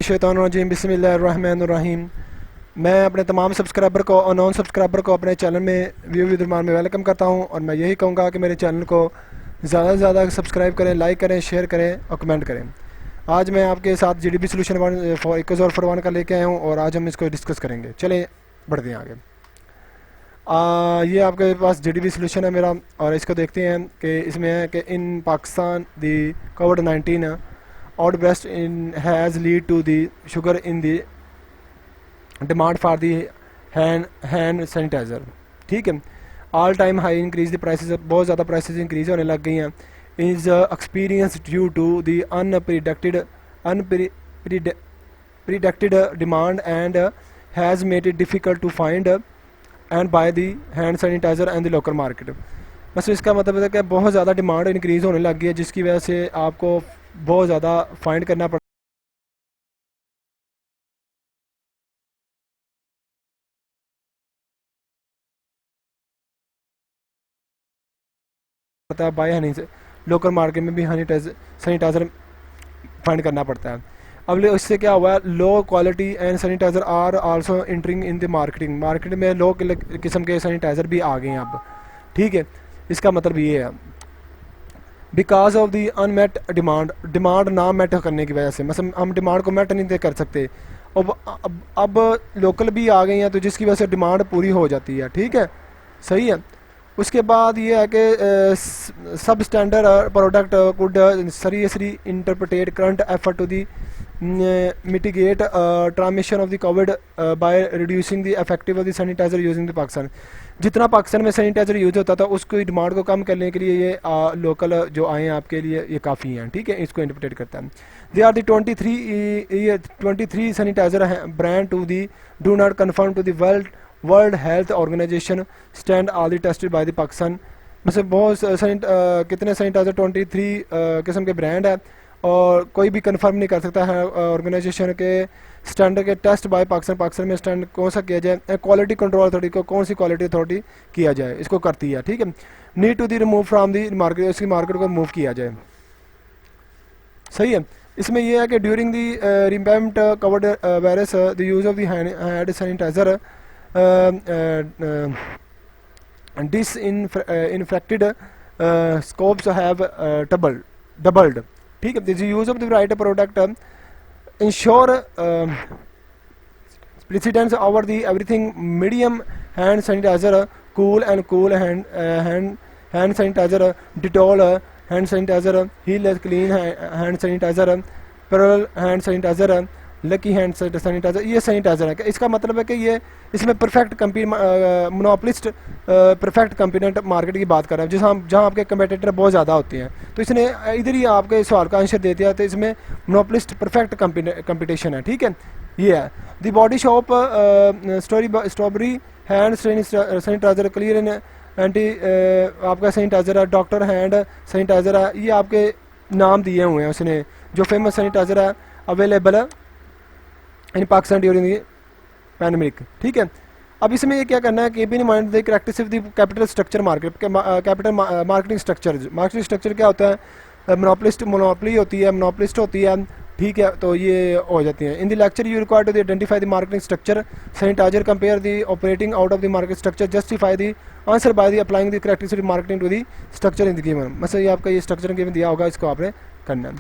मिनश्शैतानिर्रजीम बिस्मिल्लाहिर्रहमानिर्रहीम। मैं अपने तमाम सब्सक्राइबर को और नॉन सब्सक्राइबर को अपने चैनल में व्यू विद्यमान में वेलकम करता हूं और मैं यही कहूँगा कि मेरे चैनल को ज़्यादा से ज़्यादा सब्सक्राइब करें, लाइक करें, शेयर करें और कमेंट करें। आज मैं आपके साथ GDB सोल्यूशन ECO401 का लेके आया हूँ और आज हम इसको डिस्कस करेंगे। चलें बढ़ते हैं आगे। ये आपके पास GDB सोल्यूशन है मेरा और इसको देखते हैं कि इसमें है कि इन पाकिस्तान दी COVID-19 outburst has lead to the sugar in the demand for the hand sanitizer। ठीक है, all time high increase the prices, बहुत ज़्यादा प्राइसेस इंक्रीज होने लग गई हैं। Is experience due to the unpredicted demand and has made it difficult to find and buy the hand sanitizer and the local market. बस इसका मतलब है कि बहुत ज़्यादा डिमांड इंक्रीज़ होने लग गई है, जिसकी वजह से आपको बहुत ज़्यादा फाइंड करना पड़ता है। बाय हनी से लोकल मार्केट में भी सैनिटाइज़र फाइंड करना पड़ता है। अब इससे क्या हुआ है, low quality and sanitizer are also entering in the marketing. Market में लो किस्म के सैनिटाइज़र भी आ गए हैं अब। ठीक है, इसका मतलब ये है because of the unmet demand ना मेट करने की वजह से, मतलब हम डिमांड को मेट नहीं कर सकते। अब लोकल भी आ गई हैं तो जिसकी वजह से डिमांड पूरी हो जाती है। ठीक है, सही है। उसके बाद ये है कि सब standard product could seriously interpreted current effort to the mitigate transmission of the COVID by reducing the effective of the sanitizer using the Pakistan. जितना पाकिस्तान में सैनिटाइजर यूज होता था उसकी डिमांड को कम करने के लिए ये लोकल जो आए हैं आपके लिए ये काफ़ी हैं। ठीक है, इसको इंटरप्रेट करता है। They are the 23 sanitizer brand to the do not confirm to the World Health Organization stand all the tested by the Pakistan. मतलब बहुत कितने सैनिटाइजर 23 किस्म के ब्रांड है और कोई भी कंफर्म नहीं कर सकता है ऑर्गेनाइजेशन के स्टैंडर्ड के टेस्ट बाय पाकिस्तान में स्टैंड कौन सा किया जाए, क्वालिटी कंट्रोल अथॉरिटी को कौन सी क्वालिटी अथॉरिटी किया जाए, इसको करती है। ठीक है, need to the remove from the market, इसकी मार्केट को रिमूव किया जाए। सही है। इसमें यह है कि during the rampant Covid virus the use of the hand sanitiser disinfected scopes have doubled। ठीक है, the use of the right product ensure precedence over the everything medium hand sanitizer, cool hand sanitizer, Dettol hand sanitizer, Heal clean hand sanitizer, Pearl hand sanitizer, lucky hand sanitizer, ये sanitizer है। इसका मतलब है कि ये इसमें perfect monopolist perfect competent market की बात कर रहा है, जहाँ आपके कंपेटिटर बहुत ज़्यादा होते हैं। तो इसने इधर ही आपके सवाल का आंसर दे दिया, तो इसमें मोनोपोलिस्ट परफेक्ट कंपटीशन है। ठीक है, ये है the Body Shop strawberry hand sanitizer, clear in anti आपका सैनिटाइजर है, डॉक्टर हैंड सैनिटाइजर है। ये आपके नाम दिए हुए हैं उसने, जो फेमस सैनिटाइजर है अवेलेबल है इन पाकिस्तान ड्यूरिंग द पैंडेमिक। ठीक है, अब इसमें ये क्या करना है कि in mind the corrective the capital structure market, capital marketing structure क्या होता है, मोनोपोली होती है, मोनोपोलिस्ट होती है। ठीक है, तो ये हो जाती है। In the lecture you require to identify the marketing structure sanitizer, compare the operating out of the market structure, justify the answer by the applying the corrective marketing to the structure in the given. मतलब ये आपका ये structure given दिया होगा, इसको आपने करना है।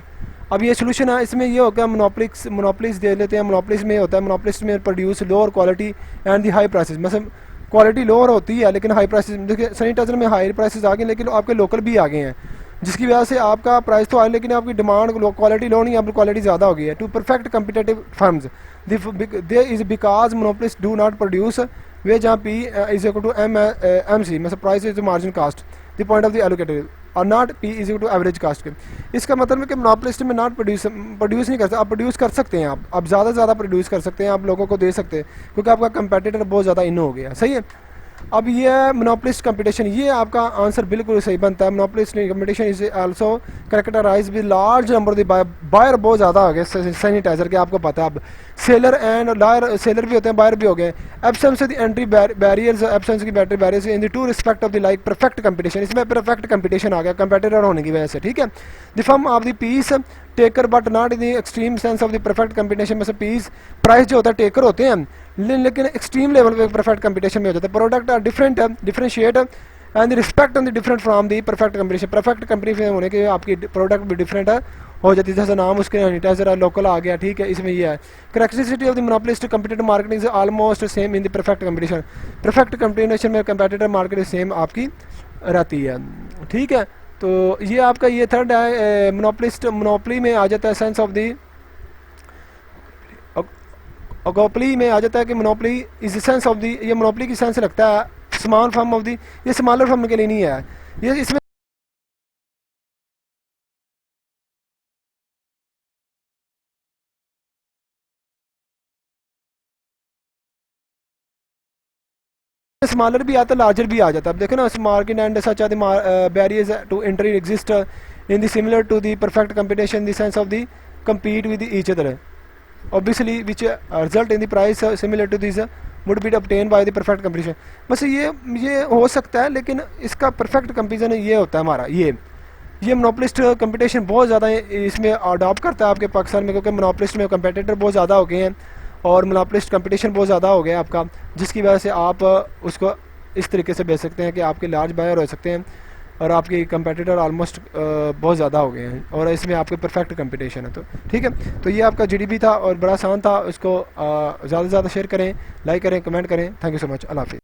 अब ये सोल्यूशन है, इसमें ये होगा मोनोपोलिस दे लेते हैं। मोनोपोलिस में होता है, मोनोपोलिस्ट में produce lower quality and the high prices. मतलब क्वालिटी लोअर होती है लेकिन हाई प्राइसेस, देखिए सैनिटाइजर में हाई प्राइसेस आ गए लेकिन आपके लोकल भी आ गए हैं, जिसकी वजह से आपका प्राइस तो आए लेकिन आपकी डिमांड क्वालिटी लो नहीं, आपकी क्वालिटी ज़्यादा हो गई है। To perfect competitive firms they is because monopolist do not produce way जहाँ P is equal to MC, मतलब price is margin cost the point of the allocated और not P is equal to average cost के। इसका मतलब है कि monopolist में not produce नहीं कर सकते, आप प्रोड्यूस कर सकते हैं, आप ज़्यादा से ज़्यादा प्रोड्यूस कर सकते हैं, आप लोगों को दे सकते हैं क्योंकि आपका कंपेटिटर बहुत ज़्यादा इन हो गया। सही है। अब ये मोनोपोलिस्ट कंपटीशन, ये आपका आंसर बिल्कुल सही बनता है। Monopolist competition is also characterize with large number of buyer बहुत ज़्यादा हो गए सैनिटाइजर के, आपको पता है। अब सेलर एंड लायर, सेलर भी होते हैं, बायर भी हो गए। Absence the entry barriers, absence की battery barriers in the to respect of the like perfect competition, इसमें परफेक्ट कंपटीशन आ गया कंपेटिटर होने की वजह से। ठीक है, the firm of the piece taker but not in the extreme sense of the perfect competition में से पीस प्राइस जो होता है टेकर होते हैं, लेकिन एक्सट्रीम लेवल पे परफेक्ट कंपटीशन में हो जाता है। Product are different differentiate and respect on the different from the perfect competition. Perfect company होने के आपकी प्रोडक्ट भी डिफरेंट हो जाती है, जैसे नाम उसके सैनिटाइजर लोकल आ गया, ठीक है, इसमें ये है। Characteristic of the monopolist competitor market is almost same in the perfect competition. Perfect competition में कंपटीटर मार्केट सेम आपकी रहती है, ठीक है। तो ये आपका ये थर्ड है, मोनोपोलिस्ट मोनोपोली में आ जाता है सेंस ऑफ दी, ओगोपली में आ जाता है कि monopoly is sense of the, ये मोनोपोली की सेंस रखता है स्मॉल फर्म ऑफ दी, ये स्मॉलर फर्म के लिए नहीं है, ये इसमें स्मॉलर भी आता है, लार्जर भी आ जाता है। अब देखो ना, market and such are the barriers to entry exist in the similar to the perfect competition the sense of the compete with each other obviously which result in the price similar to this would be obtained by the perfect competition। बस ये हो सकता है, लेकिन इसका perfect comparison ये होता है हमारा, ये मोनोपोलिस्ट कंपटीशन बहुत ज़्यादा इसमें अडॉप्ट करता है आपके पाकिस्तान में, क्योंकि मोनोपोलिस्ट में कंपटीटर बहुत ज़्यादा हो गए हैं और मोनोपोलिस्ट कंपटीशन बहुत ज़्यादा हो गया आपका, जिसकी वजह से आप उसको इस तरीके से बेच सकते हैं कि आपके लार्ज बायर हो सकते हैं और आपके कंपटीटर ऑलमोस्ट बहुत ज़्यादा हो गए हैं और इसमें आपके परफेक्ट कंपटीशन है। तो ठीक है, तो ये आपका जीडीपी था और बड़ा आसान था, इसको ज़्यादा से ज़्यादा शेयर करें, लाइक करें, कमेंट करें। थैंक यू सो मच, अल्लाह हाफिज़।